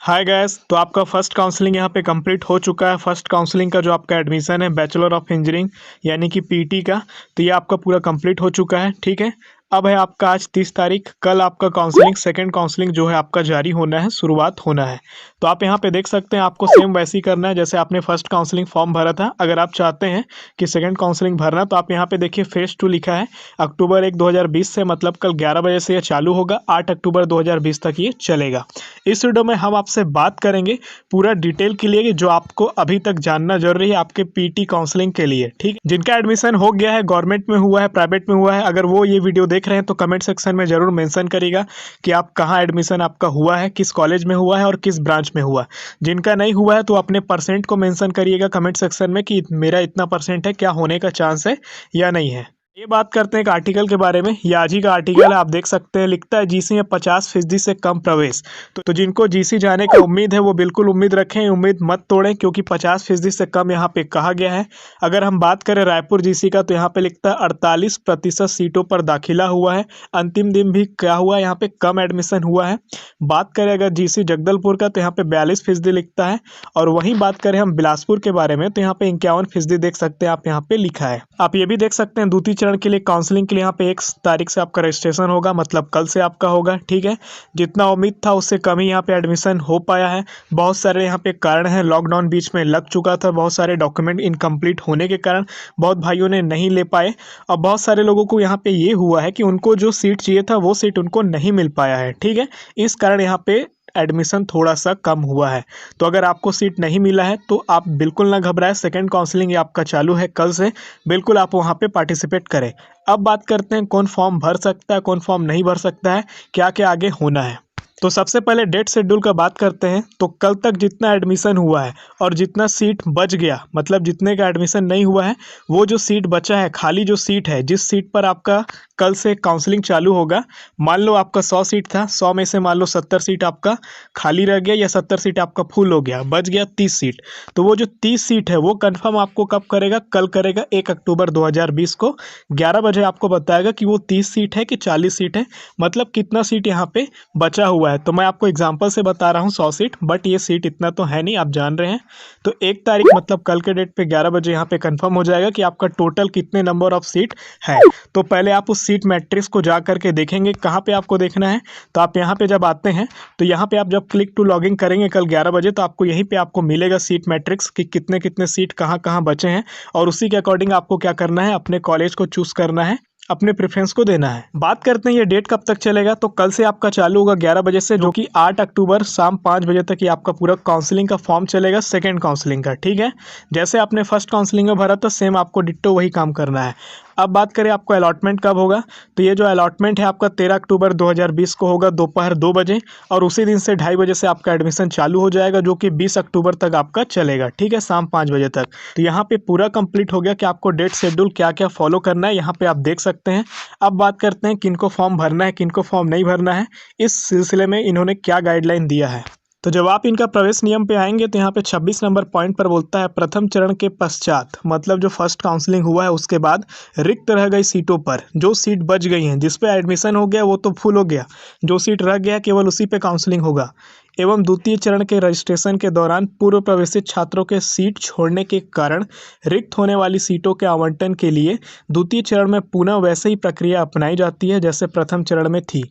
Hi guys, तो आपका first counselling यहाँ पे कंप्लीट हो चुका है। फर्स्ट काउंसलिंग का जो आपका एडमिशन है बैचलर ऑफ इंजीनियरिंग यानी कि पीटी का, तो ये आपका पूरा कंप्लीट हो चुका है। ठीक है, अब है आपका आज 30 तारीख, कल आपका काउंसलिंग सेकंड काउंसलिंग जो है आपका जारी होना है, शुरुआत होना है। तो आप यहाँ पे देख सकते हैं, आपको सेम वैसे ही करना है जैसे आपने फर्स्ट काउंसलिंग फॉर्म भरा था। अगर आप चाहते हैं कि सेकंड काउंसलिंग भरना, तो आप यहाँ पे देखिए फेज 2 लिखा है। अक्टूबर 1 2020 से, मतलब कल 11 बजे से ये चालू होगा, 8 अक्टूबर 2020 तक ये चलेगा। इस वीडियो में हम आपसे बात करेंगे पूरा डिटेल के लिए, जो आपको अभी तक जानना जरूरी है आपके पीटी काउंसलिंग के लिए। ठीक, जिनका एडमिशन हो गया है, गवर्नमेंट में हुआ है, प्राइवेट में हुआ है, अगर वो ये वीडियो देख रहे हैं तो कमेंट सेक्शन में जरूर मेंशन करिएगा कि आप कहाँ एडमिशन आपका हुआ है, किस कॉलेज में हुआ है और किस ब्रांच में हुआ। जिनका नहीं हुआ है तो अपने परसेंट को मेंशन करिएगा कमेंट सेक्शन में कि मेरा इतना परसेंट है, क्या होने का चांस है या नहीं है। ये बात करते हैं एक आर्टिकल के बारे में। ये आज ही का आर्टिकल है, आप देख सकते हैं, लिखता है जीसी में 50% से कम प्रवेश। तो जिनको जीसी जाने का उम्मीद है वो बिल्कुल उम्मीद रखें, उम्मीद मत तोड़ें, क्योंकि 50% से कम यहाँ पे कहा गया है। अगर हम बात करें रायपुर जीसी का, तो यहाँ पे लिखता है 48% सीटों पर दाखिला हुआ है। अंतिम दिन भी क्या हुआ, यहाँ पे कम एडमिशन हुआ है। बात करें अगर जीसी जगदलपुर का, तो यहाँ पे 42% लिखता है। और वहीं बात करें हम बिलासपुर के बारे में, तो यहाँ पे 51% देख सकते हैं आप, यहाँ पे लिखा है। आप ये भी देख सकते हैं द्वितीय चरण के लिए काउंसलिंग के लिए यहाँ पे 1 तारीख से आपका रजिस्ट्रेशन होगा, मतलब कल से आपका होगा। ठीक है, जितना उम्मीद था उससे कम ही यहाँ पे एडमिशन हो पाया है। बहुत सारे यहाँ पे कारण हैं, लॉकडाउन बीच में लग चुका था, बहुत सारे डॉक्यूमेंट इनकम्प्लीट होने के कारण बहुत भाइयों ने नहीं ले पाए। और बहुत सारे लोगों को यहाँ पे ये हुआ है कि उनको जो सीट चाहिए था वो सीट उनको नहीं मिल पाया है। ठीक है, इस कारण यहाँ पे एडमिशन थोड़ा सा कम हुआ है। तो अगर आपको सीट नहीं मिला है तो आप बिल्कुल ना घबराएं, सेकंड काउंसलिंग आपका चालू है कल से, बिल्कुल आप वहां पे पार्टिसिपेट करें। अब बात करते हैं कौन फॉर्म भर सकता है, कौन फॉर्म नहीं भर सकता है, क्या क्या आगे होना है। तो सबसे पहले डेट शेड्यूल का बात करते हैं। तो कल तक जितना एडमिशन हुआ है और जितना सीट बच गया, मतलब जितने का एडमिशन नहीं हुआ है, वो जो सीट बचा है, खाली जो सीट है, जिस सीट पर आपका कल से काउंसलिंग चालू होगा, मान लो आपका 100 सीट था, 100 में से मान लो 70 सीट आपका खाली रह गया या 70 सीट आपका फुल हो गया, बच गया 30 सीट। तो वो जो 30 सीट है वो कंफर्म आपको कब करेगा, कल करेगा 1 अक्टूबर 2020 को 11 बजे आपको बताएगा कि वो 30 सीट है कि 40 सीट है, मतलब कितना सीट यहाँ पे बचा हुआ है। तो मैं आपको एग्जांपल से बता रहा हूँ 100 सीट, बट ये सीट इतना तो है नहीं, आप जान रहे हैं। तो 1 तारीख मतलब कल के डेट पे 11 बजे यहाँ पे कंफर्म हो जाएगा कि आपका टोटल कितने नंबर ऑफ सीट है। तो पहले आप उस सीट मैट्रिक्स को जा करके देखेंगे, कहाँ पे आपको देखना है। तो आप यहाँ पे जब आते हैं तो यहाँ पे आप जब क्लिक टू लॉगिन करेंगे कल 11 बजे, तो आपको यहीं पे आपको मिलेगा सीट मैट्रिक्स कि कितने कितने सीट कहाँ कहाँ बचे हैं, और उसी के अकॉर्डिंग आपको क्या करना है, अपने कॉलेज को चूज करना है, अपने प्रेफरेंस को देना है। बात करते हैं ये डेट कब तक चलेगा। तो कल से आपका चालू होगा 11 बजे से, जो कि 8 अक्टूबर शाम 5 बजे तक ये आपका पूरा काउंसलिंग का फॉर्म चलेगा, सेकंड काउंसलिंग का। ठीक है, जैसे आपने फर्स्ट काउंसलिंग में भरा था सेम आपको डिट्टो वही काम करना है। अब बात करें आपको अलॉटमेंट कब होगा, तो ये जो अलॉटमेंट है आपका 13 अक्टूबर 2020 को होगा दोपहर 2 बजे, और उसी दिन से 2:30 बजे से आपका एडमिशन चालू हो जाएगा, जो कि 20 अक्टूबर तक आपका चलेगा। ठीक है, शाम 5 बजे तक। तो यहाँ पे पूरा कंप्लीट हो गया कि आपको डेट शेड्यूल क्या क्या फॉलो करना है, यहाँ पे आप देख सकते हैं। अब बात करते हैं किनको फॉर्म भरना है, किनको फॉर्म नहीं भरना है, इस सिलसिले में इन्होंने क्या गाइडलाइन दिया है। तो जब आप इनका प्रवेश नियम पे आएंगे तो यहाँ पे 26 नंबर पॉइंट पर बोलता है, प्रथम चरण के पश्चात, मतलब जो फर्स्ट काउंसलिंग हुआ है उसके बाद रिक्त रह गई सीटों पर, जो सीट बच गई हैं, जिस पे एडमिशन हो गया वो तो फुल हो गया, जो सीट रह गया केवल उसी पे काउंसलिंग होगा, एवं द्वितीय चरण के रजिस्ट्रेशन के दौरान पूर्व प्रवेशित छात्रों के सीट छोड़ने के कारण रिक्त होने वाली सीटों के आवंटन के लिए द्वितीय चरण में पुनः वैसे ही प्रक्रिया अपनाई जाती है जैसे प्रथम चरण में थी।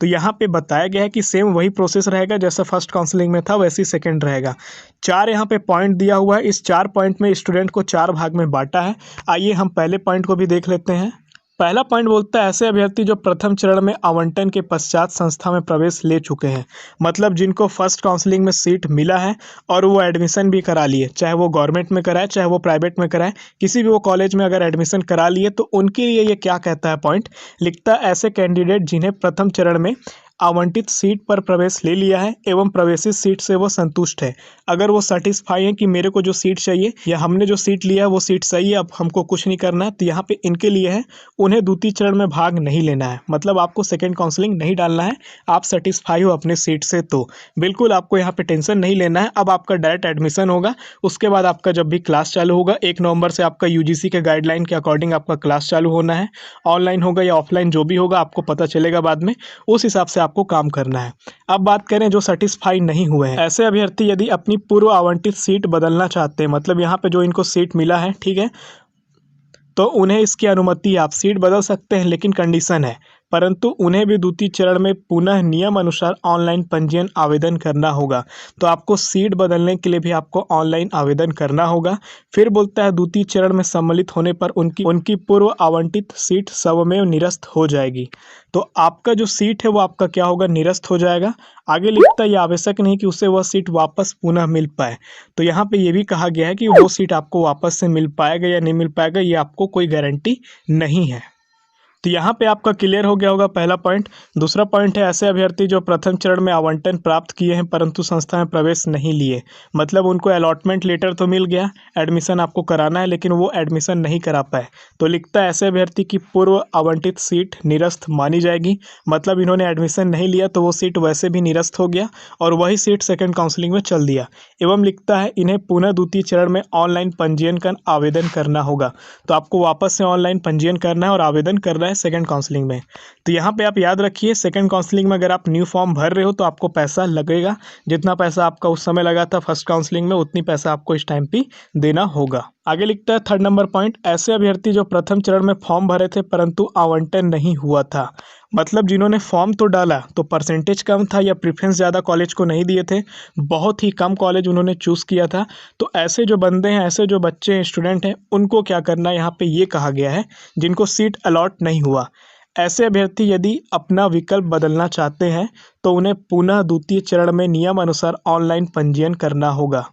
तो यहाँ पे बताया गया है कि सेम वही प्रोसेस रहेगा जैसा फर्स्ट काउंसलिंग में था, वैसे ही सेकंड रहेगा। 4 यहाँ पे पॉइंट दिया हुआ है, इस 4 पॉइंट में स्टूडेंट को 4 भाग में बांटा है। आइए हम पहले पॉइंट को भी देख लेते हैं। पहला पॉइंट बोलता है, ऐसे अभ्यर्थी जो प्रथम चरण में आवंटन के पश्चात संस्था में प्रवेश ले चुके हैं, मतलब जिनको फर्स्ट काउंसलिंग में सीट मिला है और वो एडमिशन भी करा लिए, चाहे वो गवर्नमेंट में कराए चाहे वो प्राइवेट में कराए, किसी भी वो कॉलेज में अगर एडमिशन करा लिए, तो उनके लिए ये क्या कहता है पॉइंट, लिखता है ऐसे कैंडिडेट जिन्हें प्रथम चरण में आवंटित सीट पर प्रवेश ले लिया है एवं प्रवेशित सीट से वो संतुष्ट है। अगर वो सेटिस्फाई है कि मेरे को जो सीट चाहिए या हमने जो सीट लिया है वो सीट सही है, अब हमको कुछ नहीं करना है, तो यहाँ पे इनके लिए है, उन्हें द्वितीय चरण में भाग नहीं लेना है, मतलब आपको सेकंड काउंसलिंग नहीं डालना है। आप सेटिस्फाई हो अपने सीट से तो बिल्कुल आपको यहाँ पे टेंशन नहीं लेना है। अब आपका डायरेक्ट एडमिशन होगा, उसके बाद आपका जब भी क्लास चालू होगा 1 नवंबर से आपका यूजीसी के गाइडलाइन के अकॉर्डिंग आपका क्लास चालू होना है। ऑनलाइन होगा या ऑफलाइन जो भी होगा आपको पता चलेगा बाद में, उस हिसाब से आपको काम करना है। अब बात करें जो सेटिस्फाई नहीं हुए हैं, ऐसे अभ्यर्थी यदि अपनी पूर्व आवंटित सीट बदलना चाहते हैं, मतलब यहाँ पे जो इनको सीट मिला है, ठीक है, तो उन्हें इसकी अनुमति, आप सीट बदल सकते हैं, लेकिन कंडीशन है, परंतु उन्हें भी द्वितीय चरण में पुनः नियम अनुसार ऑनलाइन पंजीयन आवेदन करना होगा। तो आपको सीट बदलने के लिए भी आपको ऑनलाइन आवेदन करना होगा। फिर बोलता है द्वितीय चरण में सम्मिलित होने पर उनकी पूर्व आवंटित सीट स्वमेव निरस्त हो जाएगी। तो आपका जो सीट है वो आपका क्या होगा, निरस्त हो जाएगा। आगे लिखता है ये आवश्यक नहीं कि उसे वह सीट वापस पुनः मिल पाए। तो यहाँ पे ये भी कहा गया है कि वो सीट आपको वापस से मिल पाएगा या नहीं मिल पाएगा, ये आपको कोई गारंटी नहीं है। तो यहाँ पे आपका क्लियर हो गया होगा पहला पॉइंट। दूसरा पॉइंट है ऐसे अभ्यर्थी जो प्रथम चरण में आवंटन प्राप्त किए हैं परंतु संस्था में प्रवेश नहीं लिए, मतलब उनको अलॉटमेंट लेटर तो मिल गया, एडमिशन आपको कराना है, लेकिन वो एडमिशन नहीं करा पाए। तो लिखता है ऐसे अभ्यर्थी की पूर्व आवंटित सीट निरस्त मानी जाएगी, मतलब इन्होंने एडमिशन नहीं लिया तो वो सीट वैसे भी निरस्त हो गया और वही सीट सेकेंड काउंसलिंग में चल दिया। एवं लिखता है इन्हें पुनः द्वितीय चरण में ऑनलाइन पंजीयन का आवेदन करना होगा। तो आपको वापस से ऑनलाइन पंजीयन करना है और आवेदन करना है सेकंड काउंसलिंग में। तो यहाँ पे आप याद रखिए, सेकंड काउंसलिंग में अगर आप न्यू फॉर्म भर रहे हो तो आपको पैसा लगेगा, जितना पैसा आपका उस समय लगा था फर्स्ट काउंसलिंग में उतनी पैसा आपको इस टाइम पे देना होगा। आगे लिखता है थर्ड नंबर पॉइंट, ऐसे अभ्यर्थी जो प्रथम चरण में फॉर्म भरे थे परंतु आवंटन नहीं हुआ था, मतलब जिन्होंने फॉर्म तो डाला तो परसेंटेज कम था या प्रेफरेंस ज़्यादा कॉलेज को नहीं दिए थे, बहुत ही कम कॉलेज उन्होंने चूज़ किया था। तो ऐसे जो बंदे हैं, ऐसे जो बच्चे हैं, स्टूडेंट हैं, उनको क्या करना है, यहाँ पे ये कहा गया है जिनको सीट अलॉट नहीं हुआ, ऐसे अभ्यर्थी यदि अपना विकल्प बदलना चाहते हैं तो उन्हें पुनः द्वितीय चरण में नियम अनुसार ऑनलाइन पंजीयन करना होगा।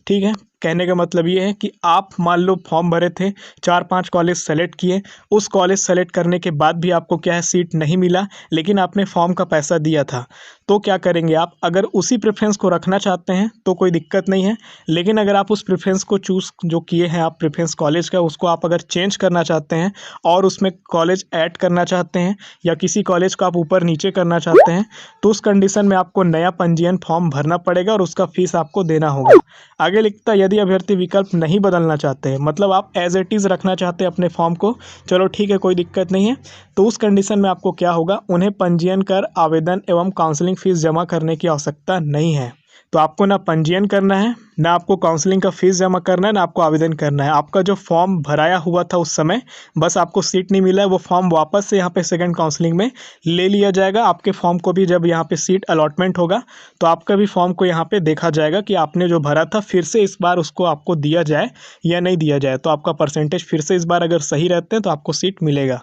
ठीक है, कहने का मतलब ये है कि आप मान लो फॉर्म भरे थे, 4-5 कॉलेज सेलेक्ट किए, उस कॉलेज सेलेक्ट करने के बाद भी आपको क्या है, सीट नहीं मिला, लेकिन आपने फॉर्म का पैसा दिया था, तो क्या करेंगे आप, अगर उसी प्रेफरेंस को रखना चाहते हैं तो कोई दिक्कत नहीं है, लेकिन अगर आप उस प्रेफरेंस को चूज़ जो किए हैं आप प्रेफरेंस कॉलेज का, उसको आप अगर चेंज करना चाहते हैं और उसमें कॉलेज ऐड करना चाहते हैं या किसी कॉलेज को आप ऊपर नीचे करना चाहते हैं, तो उस कंडीशन में आपको नया पंजीयन फॉर्म भरना पड़ेगा और उसका फीस आपको देना होगा। आगे लिखता है यदि अभ्यर्थी विकल्प नहीं बदलना चाहते हैं, मतलब आप एज इट इज़ रखना चाहते हैं अपने फॉर्म को, चलो ठीक है कोई दिक्कत नहीं है, तो उस कंडीशन में आपको क्या होगा, उन्हें पंजीयन कर आवेदन एवं काउंसलिंग फीस जमा करने की आवश्यकता नहीं है। तो आपको ना पंजीयन करना है, ना आपको काउंसलिंग का फीस जमा करना है, ना आपको आवेदन करना है। आपका जो फॉर्म भराया हुआ था उस समय, बस आपको सीट नहीं मिला है, वो फॉर्म वापस से यहाँ पे सेकंड काउंसलिंग में ले लिया जाएगा। आपके फॉर्म को भी जब यहाँ पे सीट अलॉटमेंट होगा तो आपका भी फॉर्म को यहाँ पे देखा जाएगा कि आपने जो भरा था फिर से इस बार उसको आपको दिया जाए या नहीं दिया जाए। तो आपका परसेंटेज फिर से इस बार अगर सही रहते हैं तो आपको सीट मिलेगा।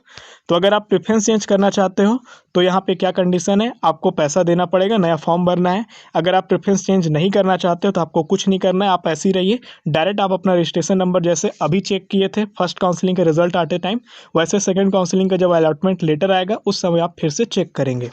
तो अगर आप प्रेफरेंस चेंज करना चाहते हो तो यहाँ पे क्या कंडीशन है, आपको पैसा देना पड़ेगा, नया फॉर्म भरना है। अगर आप प्रेफरेंस चेंज नहीं करना चाहते हो तो आपको कुछ नहीं करना है, आप ऐसे ही रहिए। डायरेक्ट आप अपना रजिस्ट्रेशन नंबर जैसे अभी चेक किए थे फर्स्ट काउंसलिंग का रिजल्ट आते टाइम, वैसे सेकंड काउंसलिंग का जब अलॉटमेंट लेटर आएगा उस समय आप फिर से चेक करेंगे।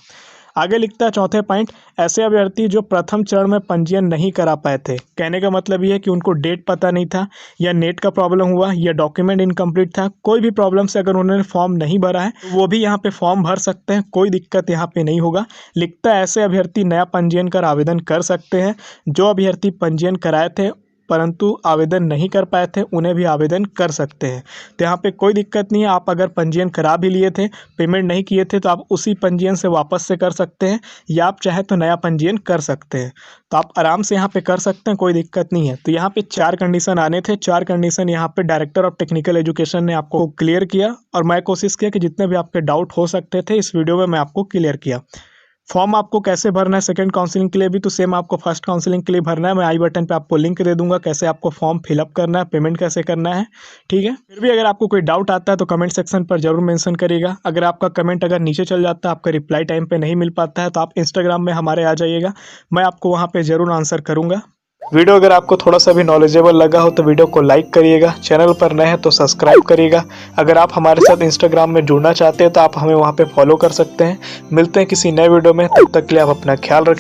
आगे लिखता है चौथे पॉइंट, ऐसे अभ्यर्थी जो प्रथम चरण में पंजीयन नहीं करा पाए थे, कहने का मतलब ये है कि उनको डेट पता नहीं था या नेट का प्रॉब्लम हुआ या डॉक्यूमेंट इनकम्प्लीट था, कोई भी प्रॉब्लम से अगर उन्होंने फॉर्म नहीं भरा है तो वो भी यहाँ पे फॉर्म भर सकते हैं, कोई दिक्कत यहाँ पे नहीं होगा। लिखता है ऐसे अभ्यर्थी नया पंजीयन कर आवेदन कर सकते हैं। जो अभ्यर्थी पंजीयन कराए थे परंतु आवेदन नहीं कर पाए थे उन्हें भी आवेदन कर सकते हैं। तो यहाँ पे कोई दिक्कत नहीं है, आप अगर पंजीयन करा भी लिए थे, पेमेंट नहीं किए थे, तो आप उसी पंजीयन से वापस से कर सकते हैं या आप चाहे तो नया पंजीयन कर सकते हैं। तो आप आराम से यहाँ पे कर सकते हैं, कोई दिक्कत नहीं है। तो यहाँ पे 4 कंडीशन आने थे, 4 कंडीशन यहाँ पे डायरेक्टर ऑफ टेक्निकल एजुकेशन ने आपको क्लियर किया और मैं कोशिश किया कि जितने भी आपके डाउट हो सकते थे इस वीडियो में मैं आपको क्लियर किया। फॉर्म आपको कैसे भरना है सेकंड काउंसलिंग के लिए भी, तो सेम आपको फर्स्ट काउंसलिंग के लिए भरना है। मैं आई बटन पे आपको लिंक दे दूंगा कैसे आपको फॉर्म फिलअप करना है, पेमेंट कैसे करना है। ठीक है, फिर भी अगर आपको कोई डाउट आता है तो कमेंट सेक्शन पर जरूर मेंशन करिएगा। अगर आपका कमेंट अगर नीचे चल जाता है, आपका रिप्लाई टाइम पे नहीं मिल पाता है, तो आप इंस्टाग्राम में हमारे आ जाइएगा, मैं आपको वहाँ पर ज़रूर आंसर करूँगा। वीडियो अगर आपको थोड़ा सा भी नॉलेजेबल लगा हो तो वीडियो को लाइक करिएगा, चैनल पर नए हैं तो सब्सक्राइब करिएगा। अगर आप हमारे साथ इंस्टाग्राम में जुड़ना चाहते हैं तो आप हमें वहां पे फॉलो कर सकते हैं। मिलते हैं किसी नए वीडियो में, तब तक के लिए आप अपना ख्याल रखें।